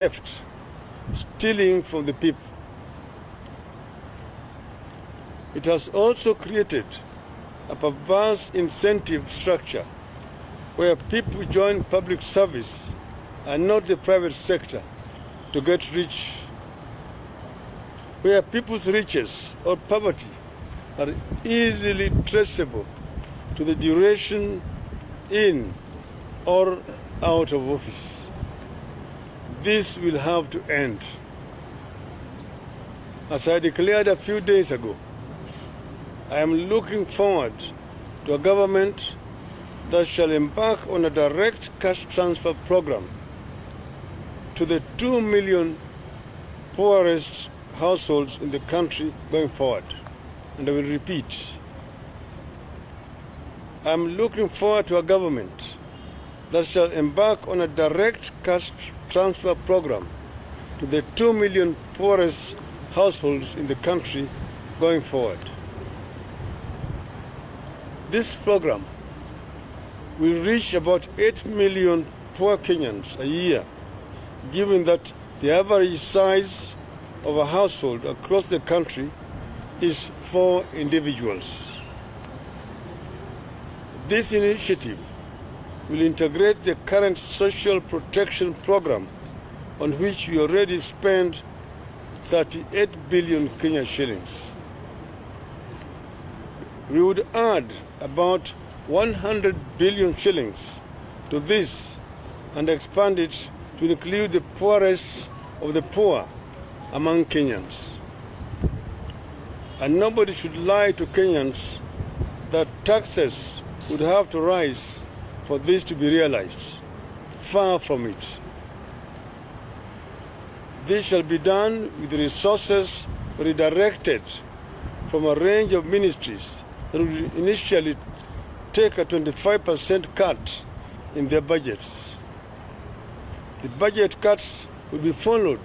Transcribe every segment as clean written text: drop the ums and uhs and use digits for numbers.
theft, stealing from the people. It has also created a perverse incentive structure where people join public service and not the private sector to get rich, where people's riches or poverty are easily traceable to the duration in or out of office. This will have to end. As I declared a few days ago, I am looking forward to a government that shall embark on a direct cash transfer program to the 2 million poorest households in the country going forward. And I will repeat, I am looking forward to a government that shall embark on a direct cash transfer program to the 2 million poorest households in the country going forward. This program will reach about 8 million poor Kenyans a year, given that the average size of a household across the country is 4 individuals. This initiative will integrate the current social protection program, on which we already spend 38 billion Kenyan shillings. We would add about 100 billion shillings to this and expand it to include the poorest of the poor among Kenyans. And nobody should lie to Kenyans that taxes would have to rise for this to be realized. Far from it. This shall be done with resources redirected from a range of ministries that will initially take a 25% cut in their budgets. The budget cuts will be followed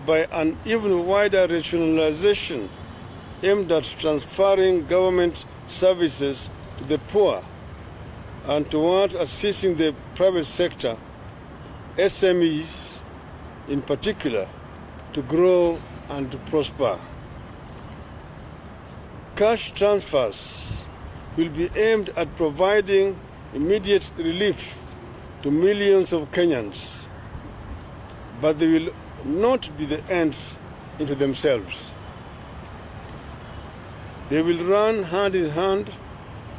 by an even wider rationalization aimed at transferring government services to the poor and towards assisting the private sector, SMEs in particular, to grow and to prosper. Cash transfers will be aimed at providing immediate relief to millions of Kenyans, but they will not be the ends into themselves. They will run hand in hand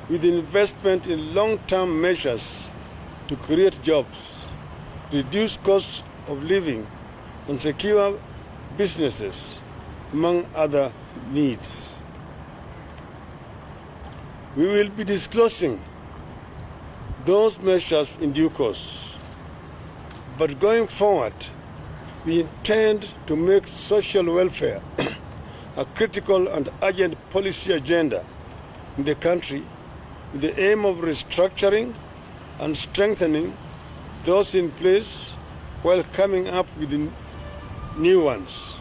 with investment in long-term measures to create jobs, reduce costs of living, and secure businesses, among other needs. We will be disclosing those measures in due course. But going forward, we intend to make social welfare a critical and urgent policy agenda in the country with the aim of restructuring and strengthening those in place while coming up with new ones.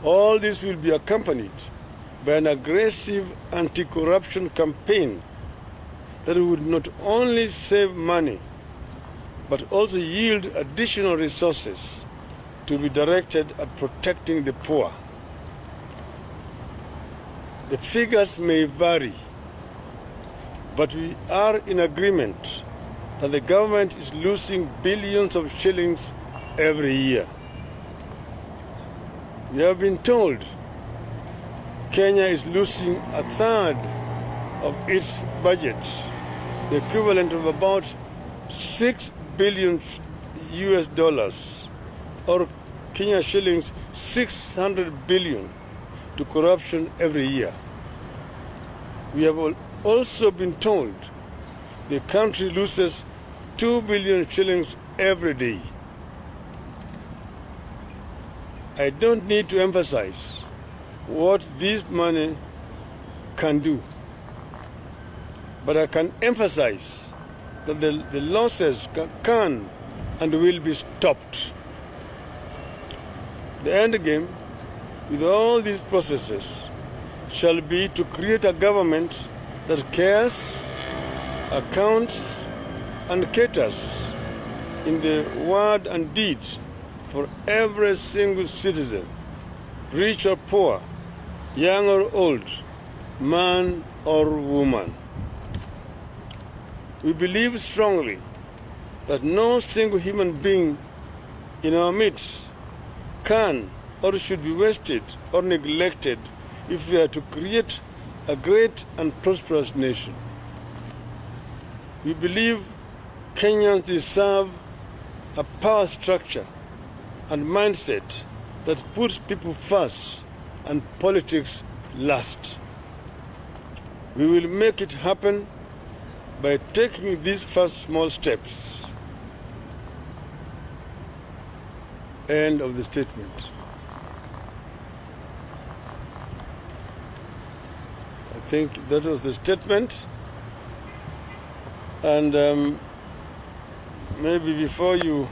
All this will be accompanied by an aggressive anti-corruption campaign that would not only save money, but also yield additional resources to be directed at protecting the poor. The figures may vary, but we are in agreement that the government is losing billions of shillings every year. We have been told Kenya is losing a third of its budget, the equivalent of about 6 billion US dollars, or Kenya shillings 600 billion, to corruption every year. We have also been told the country loses 2 billion shillings every day. I don't need to emphasize what this money can do, but I can emphasize that the losses can and will be stopped. The end game with all these processes shall be to create a government that cares, accounts, and caters in the word and deed for every single citizen, rich or poor, young or old, man or woman. We believe strongly that no single human being in our midst can or should be wasted or neglected if we are to create a great and prosperous nation. We believe Kenyans deserve a power structure and mindset that puts people first and politics last. We will make it happen by taking these first small steps. End of the statement. I think that was the statement. And maybe before you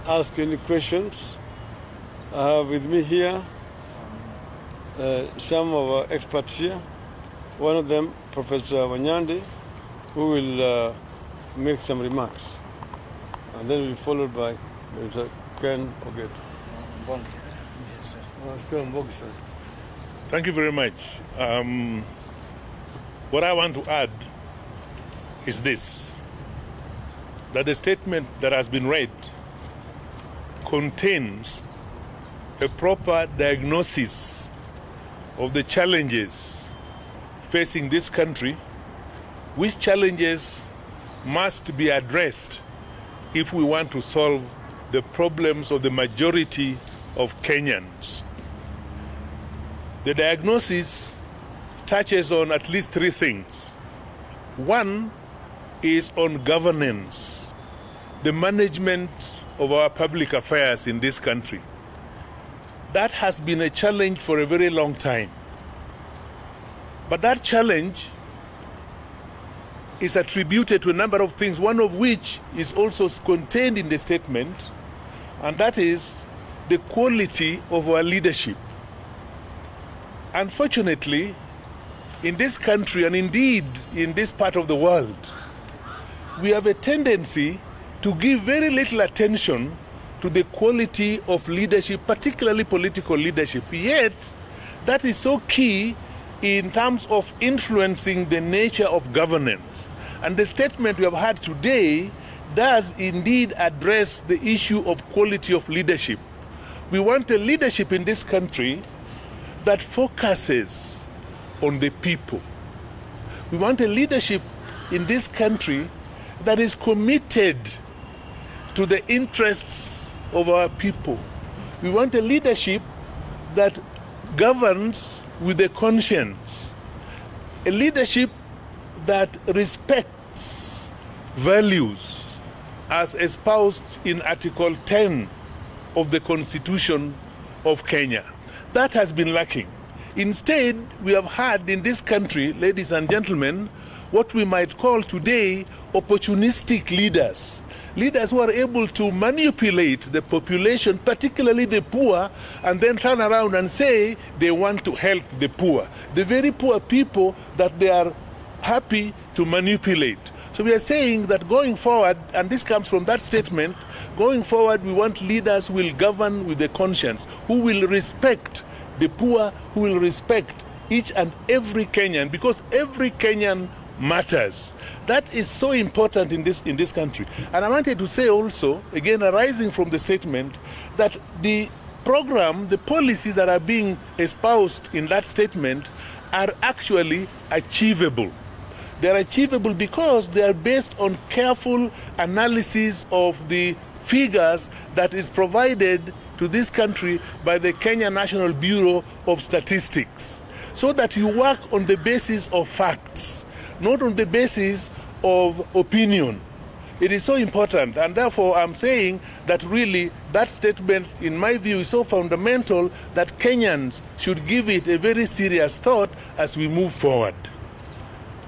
ask any questions, I have with me here some of our experts here. One of them, Professor Wanyande, who will make some remarks. And then we'll be followed by Mr. Ken Oget. Yes, sir. Thank you very much. What I want to add is this, that the statement that has been read contains a proper diagnosis of the challenges facing this country, which challenges must be addressed if we want to solve the problems of the majority of Kenyans. The diagnosis touches on at least three things. One is on governance, the management of our public affairs in this country. That has been a challenge for a very long time. But that challenge is attributed to a number of things, one of which is also contained in the statement, and that is the quality of our leadership. Unfortunately, in this country, and indeed in this part of the world, we have a tendency to give very little attention to the quality of leadership, particularly political leadership. Yet, that is so key in terms of influencing the nature of governance. And the statement we have had today does indeed address the issue of quality of leadership. We want a leadership in this country that focuses on the people. We want a leadership in this country that is committed to the interests of our people. We want a leadership that governs with a conscience, a leadership that respects values as espoused in Article 10 of the Constitution of Kenya. That has been lacking. Instead, we have had in this country, ladies and gentlemen, what we might call today opportunistic leaders. Leaders who are able to manipulate the population, particularly the poor, and then turn around and say they want to help the poor. The very poor people that they are happy to manipulate. So we are saying that going forward, and this comes from that statement, going forward we want leaders who will govern with a conscience, who will respect the poor, who will respect each and every Kenyan, because every Kenyan matters. That is so important in this country. And I wanted to say also, again arising from the statement, that the program, the policies that are being espoused in that statement are actually achievable. They are achievable because they are based on careful analysis of the figures that is provided to this country by the Kenya National Bureau of Statistics, so that you work on the basis of facts, not on the basis of opinion. It is so important, and therefore I'm saying that really that statement, in my view, is so fundamental that Kenyans should give it a very serious thought as we move forward.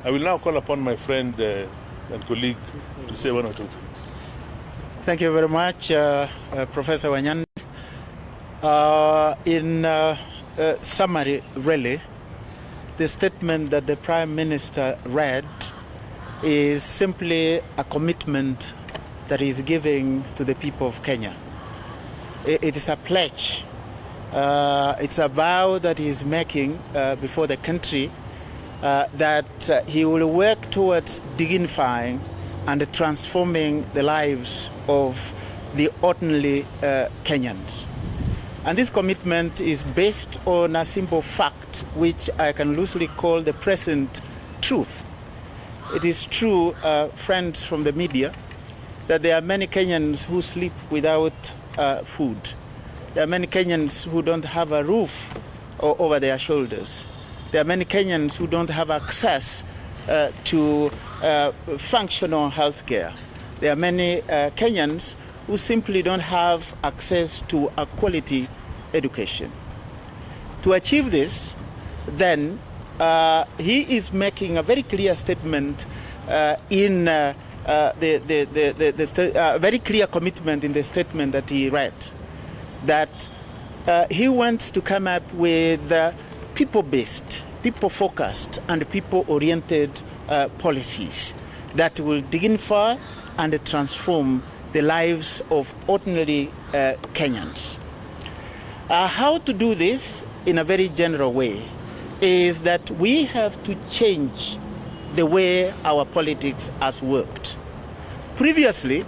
I will now call upon my friend and colleague to say one or two things. Thank you very much, Professor Wanyande. In summary, really, the statement that the Prime Minister read is simply a commitment that he is giving to the people of Kenya. It is a pledge. It's a vow that he is making before the country that he will work towards dignifying and transforming the lives of the ordinary Kenyans. And this commitment is based on a simple fact, which I can loosely call the present truth. It is true, friends from the media, that there are many Kenyans who sleep without food. There are many Kenyans who don't have a roof over their shoulders. There are many Kenyans who don't have access to functional health care. There are many Kenyans who simply don't have access to a quality education. To achieve this, then, he is making a very clear statement in very clear commitment in the statement that he read, that he wants to come up with people-based, people-focused, and people-oriented policies that will dignify and transform the lives of ordinary Kenyans. How to do this in a very general way is that we have to change the way our politics has worked. Previously,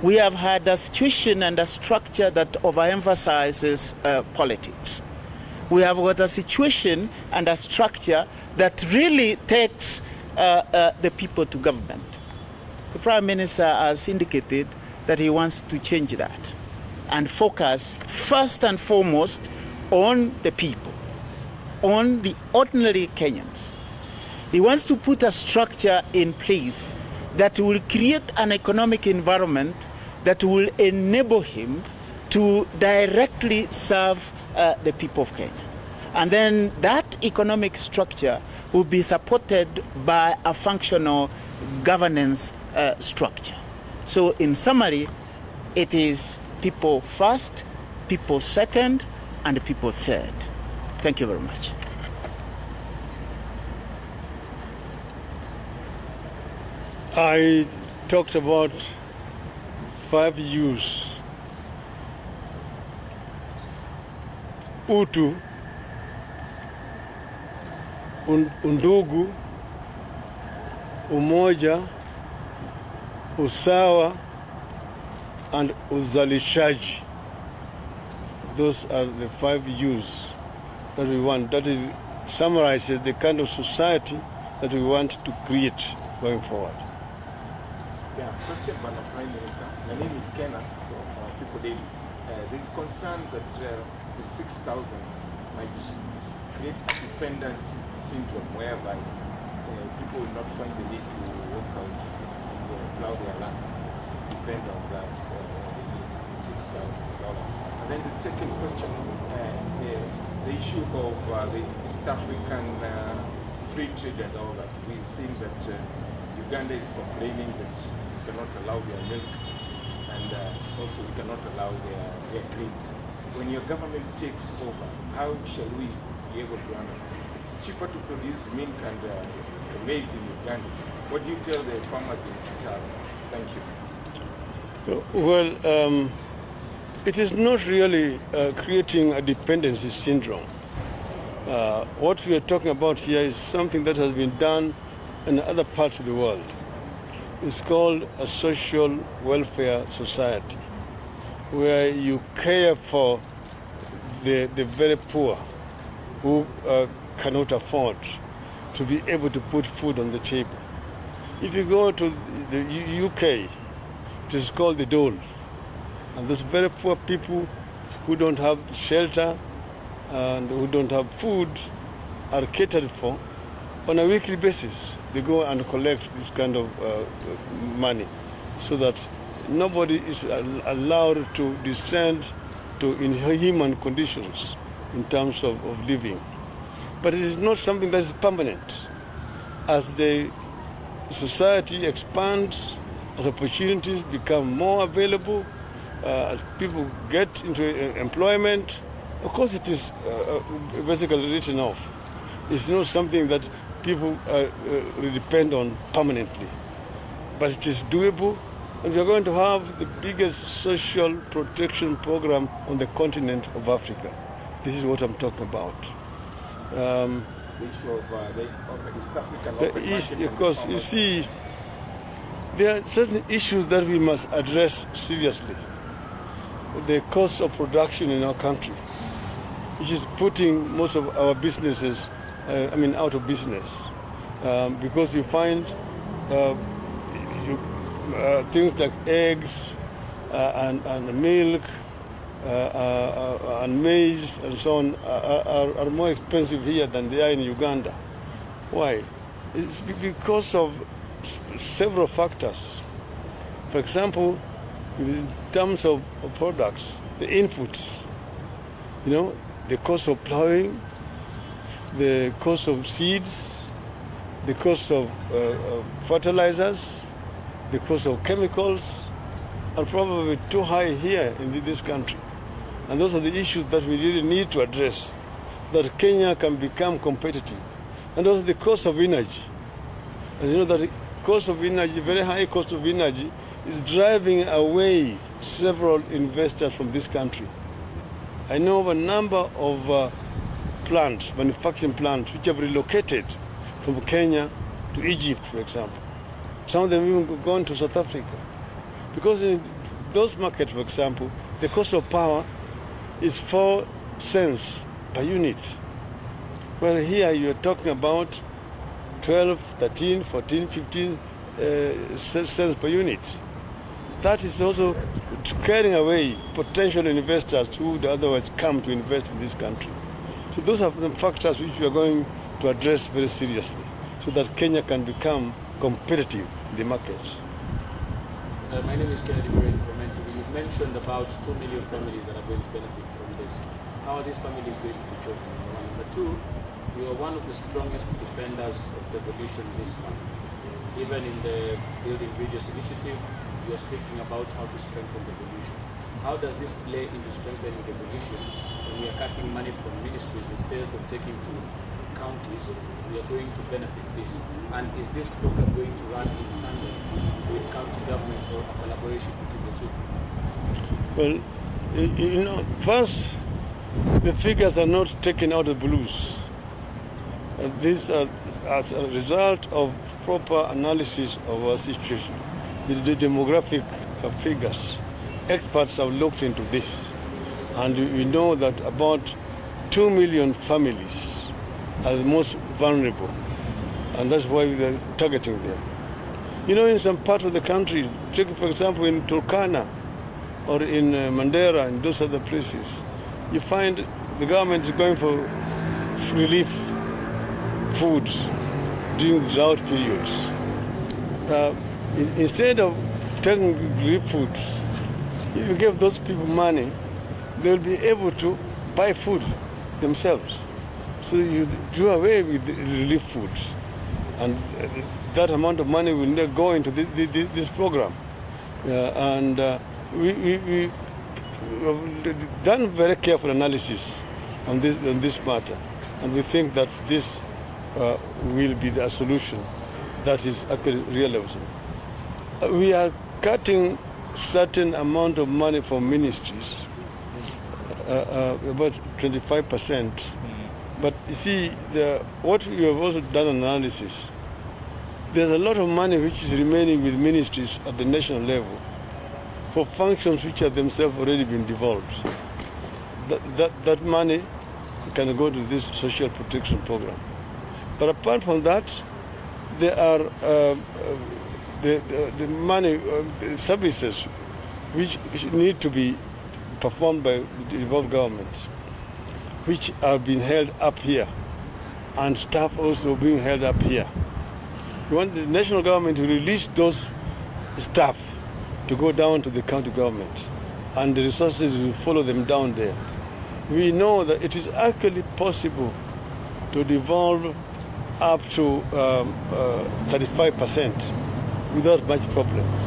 we have had a situation and a structure that overemphasizes politics. We have got a situation and a structure that really takes the people to government. The Prime Minister has indicated that he wants to change that and focus first and foremost on the people, on the ordinary Kenyans. He wants to put a structure in place that will create an economic environment that will enable him to directly serve the people of Kenya. And then that economic structure will be supported by a functional governance structure. So in summary, it is people first, people second, and people third. Thank you very much. I talked about 5 U's. Utu, undugu, umoja, usawa, and uzalishaji. Those are the 5 U's that we want. That is summarizes the kind of society that we want to create going forward. Yeah, question by the Prime Minister. My name is Kenna from People Daily. There is concern that the 6,000 might create a dependence syndrome whereby people will not find the need to work out, plow their land, depend on that $6,000. And then the second question, the issue of the East African free trade and all that. We've seen that Uganda is complaining that we cannot allow their milk, and also we cannot allow their grains. When your government takes over, how shall we be able to run it? It's cheaper to produce milk and maize in Uganda. What do you tell the farmers in Kitale? Thank you. Well, it is not really creating a dependency syndrome. What we are talking about here is something that has been done in other parts of the world. It's called a social welfare society, where you care for the very poor who cannot afford to be able to put food on the table. If you go to the UK, it is called the dole. And those very poor people who don't have shelter and who don't have food are catered for on a weekly basis. They go and collect this kind of money so that nobody is allowed to descend to inhuman conditions in terms of living. But it is not something that is permanent. As the society expands, as opportunities become more available, as people get into employment, of course it is basically written off. It's not something that people depend on permanently. But it is doable, And we are going to have the biggest social protection program on the continent of Africa. This is what I'm talking about. The issue of the East African The open East, market because and you see, there are certain issues that we must address seriously. The cost of production in our country, which is putting most of our businesses, out of business, because you find things like eggs and milk and maize and so on are more expensive here than they are in Uganda. Why? It's because of several factors. For example, in terms of products, the inputs, the cost of plowing, the cost of seeds, the cost of fertilizers, the cost of chemicals are probably too high here in this country. And those are the issues that we really need to address so that Kenya can become competitive. And also the cost of energy. As you know, that the cost of energy, very high cost of energy, is driving away several investors from this country. I know of a number of plants, manufacturing plants, which have relocated from Kenya to Egypt, for example. Some of them even gone to South Africa. Because in those markets, for example, the cost of power is 4 cents per unit. Well, here you're talking about 12, 13, 14, 15 cents per unit. That is also carrying away potential investors who would otherwise come to invest in this country. So those are the factors which we are going to address very seriously so that Kenya can become competitive in the markets. My name is Kennedy Murray from NTV. You mentioned about 2 million families that are going to benefit from this. How are these families going to be chosen? Number one. Number two, you are one of the strongest defenders of devolution this time. Even in the Building Bridges initiative, you are speaking about how to strengthen devolution. How does this play into strengthening devolution when we are cutting money from ministries instead of taking to counties? We are going to benefit this. And is this program going to run in tandem with county governments or a collaboration between the two? Well, first, the figures are not taken out of the blues. These are as a result of proper analysis of our situation. The demographic figures. Experts have looked into this, and we know that about 2 million families are the most vulnerable, and that's why we are targeting them. In some part of the country, take for example in Turkana or in Mandera and those other places, you find the government is going for relief foods during the drought periods. Instead of taking relief foods, if you give those people money, they'll be able to buy food themselves. So you do away with the relief foods. And that amount of money will not go into this program. We have done very careful analysis on this matter. And we think that this will be the solution that is actually realizable. We are cutting certain amount of money from ministries, about 25%. But you see, what we have also done analysis, there's a lot of money which is remaining with ministries at the national level for functions which have themselves already been devolved. That money can go to this social protection program. But apart from that, there are the money services which need to be performed by the devolved governments, which are being held up here, and staff also being held up here. We want the national government to release those staff to go down to the county government, and the resources will follow them down there. We know that it is actually possible to devolve up to 35% without much problems.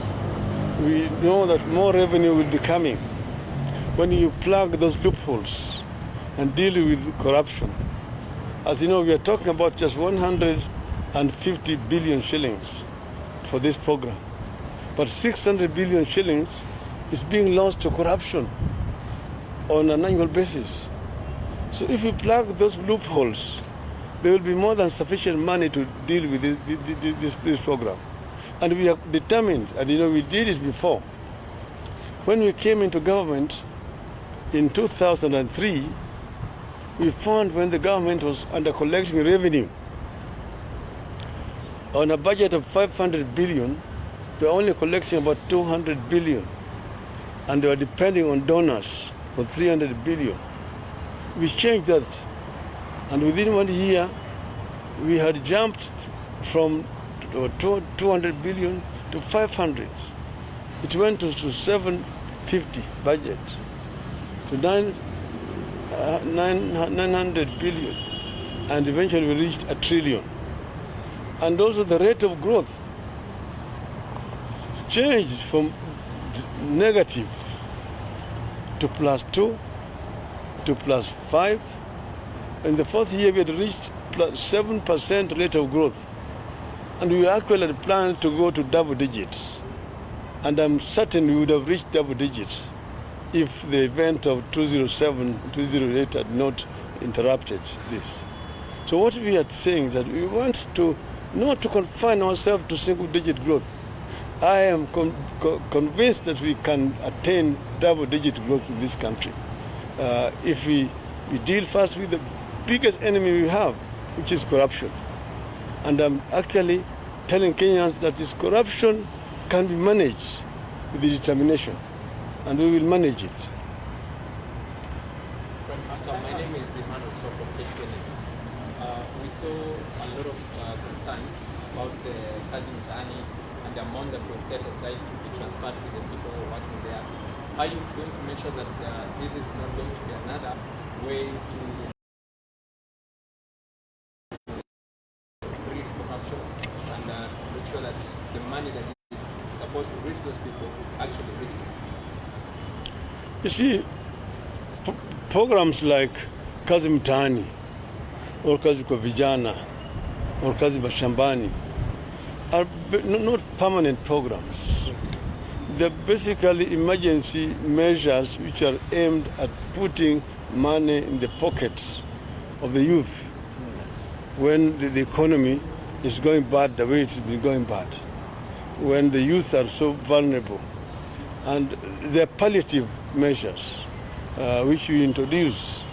We know that more revenue will be coming when you plug those loopholes and deal with corruption. As you know, we are talking about just 150 billion shillings for this program. but 600 billion shillings is being lost to corruption on an annual basis. So if we plug those loopholes, there will be more than sufficient money to deal with this program. And we are determined, and we did it before. When we came into government in 2003, we found when the government was under collecting revenue on a budget of 500 billion, they were only collecting about 200 billion, and they were depending on donors for 300 billion. We changed that, and within 1 year, we had jumped from 200 billion to 500. It went to 750 budget, to 900 billion, and eventually we reached $1 trillion. And also the rate of growth changed from negative to +2 to +5. In the fourth year, we had reached +7% rate of growth. And we actually had planned to go to double digits. And I'm certain we would have reached double digits if the event of 2007, 2008 had not interrupted this. So what we are saying is that we want to not to confine ourselves to single-digit growth. I am convinced that we can attain double-digit growth in this country if we deal first with the biggest enemy we have, which is corruption. And I'm actually telling Kenyans that this corruption can be managed with the determination, and we will manage it. So my name is Emmanuel from KTNX. We saw a lot of concerns about the Kazi Mtaani and the amount that was set aside to be transferred to the people working there. Are you going to make sure that this is not going to be another way to breed corruption and make sure that the money that is supposed to reach those people actually reach them? You see, programs like Kazi Mtaani or Kazi kwa Vijana or Kazi Mashambani are not permanent programs. They're basically emergency measures which are aimed at putting money in the pockets of the youth when the economy is going bad the way it's been going bad, when the youth are so vulnerable. And they're palliative measures which we introduce.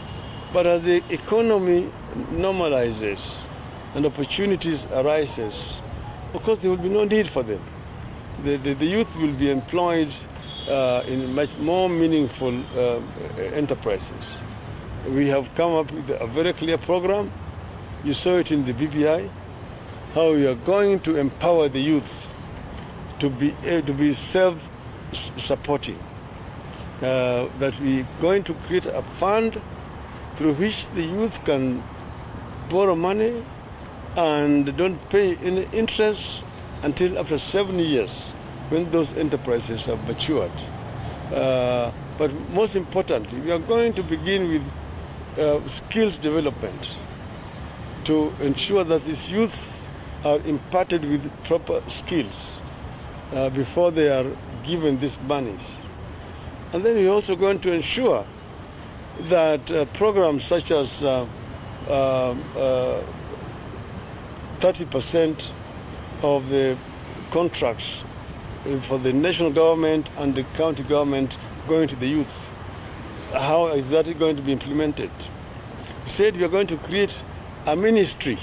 But as the economy normalizes and opportunities arises, of course there will be no need for them. The youth will be employed in much more meaningful enterprises. We have come up with a very clear program. You saw it in the BBI, how we are going to empower the youth to be self-supporting. That we're going to create a fund through which the youth can borrow money and don't pay any interest until after 7 years when those enterprises have matured. But most importantly, we are going to begin with skills development to ensure that these youth are imparted with proper skills before they are given these monies. And then we're also going to ensure that programs such as 30% of the contracts for the national government and the county government going to the youth, how is that going to be implemented? We said we are going to create a ministry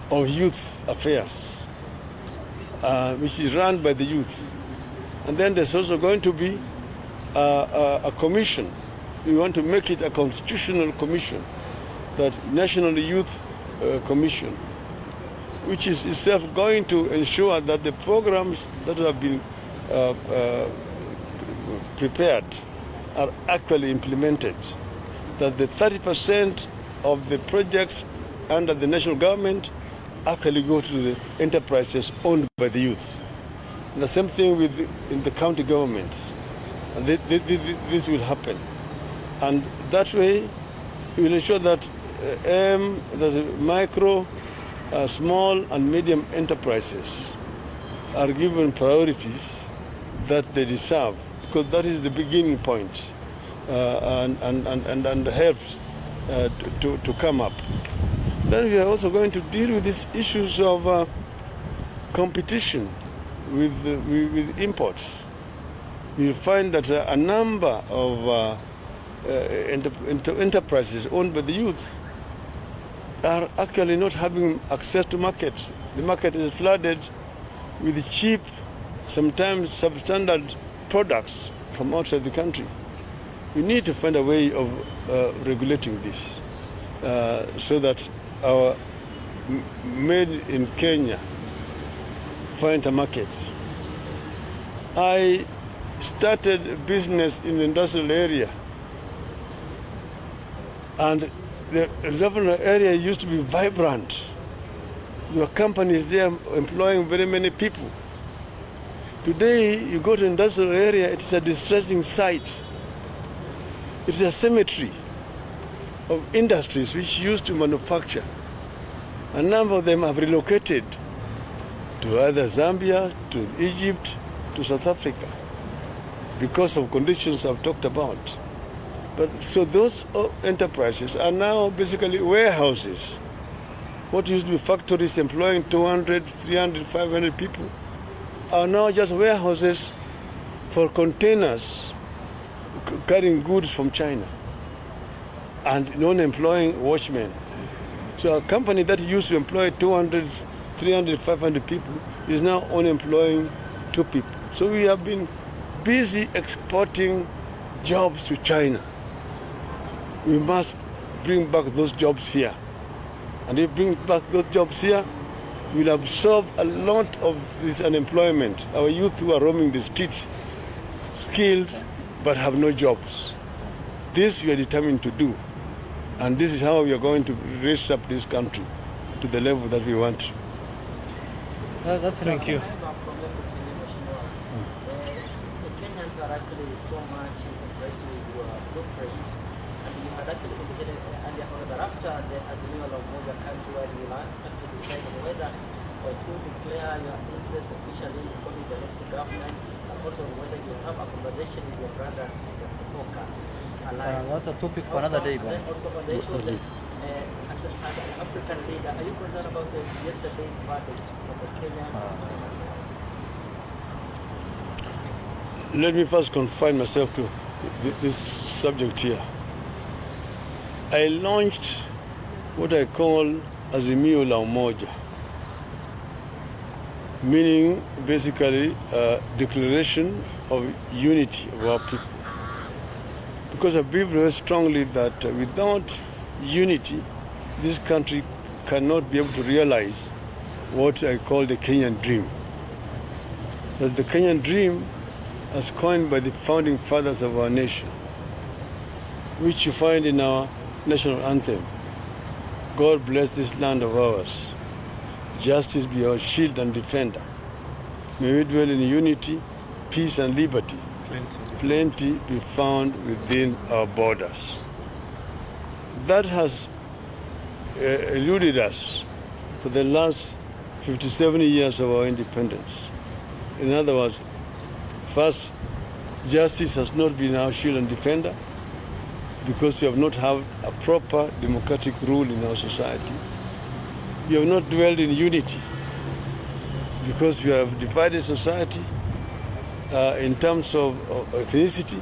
of youth affairs, which is run by the youth. And then there's also going to be a commission. We want to make it a constitutional commission, that National Youth Commission, which is itself going to ensure that the programs that have been prepared are actually implemented, that the 30% of the projects under the national government actually go to the enterprises owned by the youth. And the same thing in the county governments. And this will happen. And that way, we will ensure that the micro, small and medium enterprises are given priorities that they deserve, because that is the beginning point, and helps to come up. Then we are also going to deal with these issues of competition with imports. You find that a number of enterprises owned by the youth are actually not having access to markets. The market is flooded with cheap, sometimes substandard products from outside the country. We need to find a way of regulating this so that our made in Kenya find a market. I started business in the industrial area, and the industrial area used to be vibrant. Your companies there employing very many people. Today, you go to industrial area, it is a distressing sight. It is a cemetery of industries which used to manufacture. A number of them have relocated to either Zambia, to Egypt, to South Africa, because of conditions I've talked about. But so those enterprises are now basically warehouses. What used to be factories employing 200, 300, 500 people are now just warehouses for containers carrying goods from China and non-employing watchmen. So a company that used to employ 200, 300, 500 people is now only employing 2 people. So we have been busy exporting jobs to China. We must bring back those jobs here. And if we bring back those jobs here, we'll absorb a lot of this unemployment. Our youth who are roaming the streets, skilled but have no jobs. This we are determined to do. And this is how we are going to raise up this country to the level that we want. Thank you. The Kenyans are actually so much impressed with your blueprints, and you had actually indicated earlier on that after the Azimio la Umoja countrywide, you will actually decide on whether to declare your interest officially in forming the next government, and also whether you have a conversation with your brothers in the Kupoka Alliance. That's a topic for another day. Then also on the issue that, as an African leader, are you concerned about the yesterday's verdict of the Kenyans? Let me first confine myself to this subject here. I launched what I call Azimio la Umoja, meaning basically a declaration of unity of our people. Because I believe very strongly that without unity, this country cannot be able to realize what I call the Kenyan dream. That the Kenyan dream, as coined by the founding fathers of our nation, which you find in our national anthem. God bless this land of ours. Justice be our shield and defender. May we dwell in unity, peace and liberty. Plenty be found within our borders. That has eluded us for the last 57 years of our independence. In other words, first, justice has not been our shield and defender because we have not had a proper democratic rule in our society. We have not dwelled in unity because we have divided society in terms of ethnicity.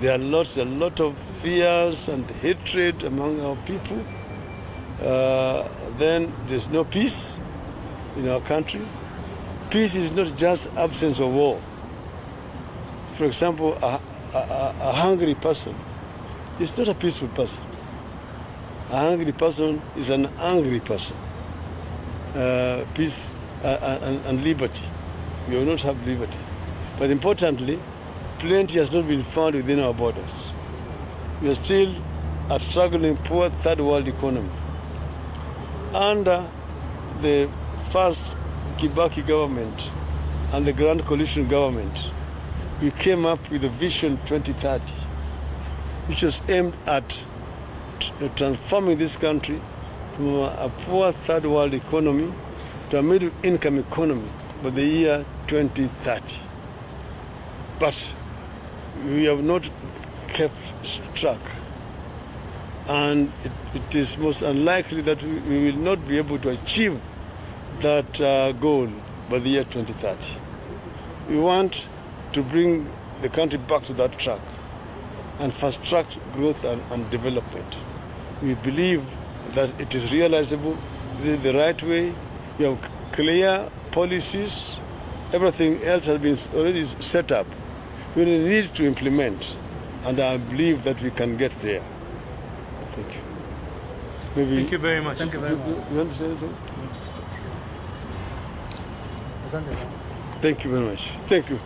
There are a lot of fears and hatred among our people. Then there's no peace in our country. Peace is not just absence of war. For example, a hungry person is not a peaceful person. A hungry person is an angry person. Peace and liberty. We will not have liberty. But importantly, plenty has not been found within our borders. We are still a struggling poor third world economy. Under the first Kibaki government and the Grand Coalition government, we came up with a Vision 2030, which was aimed at transforming this country from a poor third world economy to a middle income economy by the year 2030. But we have not kept track, and it is most unlikely that we will not be able to achieve that goal by the year 2030. We want to bring the country back to that track and fast track growth and development. We believe that it is realizable, this is the right way. We have clear policies, everything else has been already set up. We need to implement, and I believe that we can get there. Thank you. Maybe Thank you very much. Thank you very much. You want to say anything? Thank you very much. Thank you.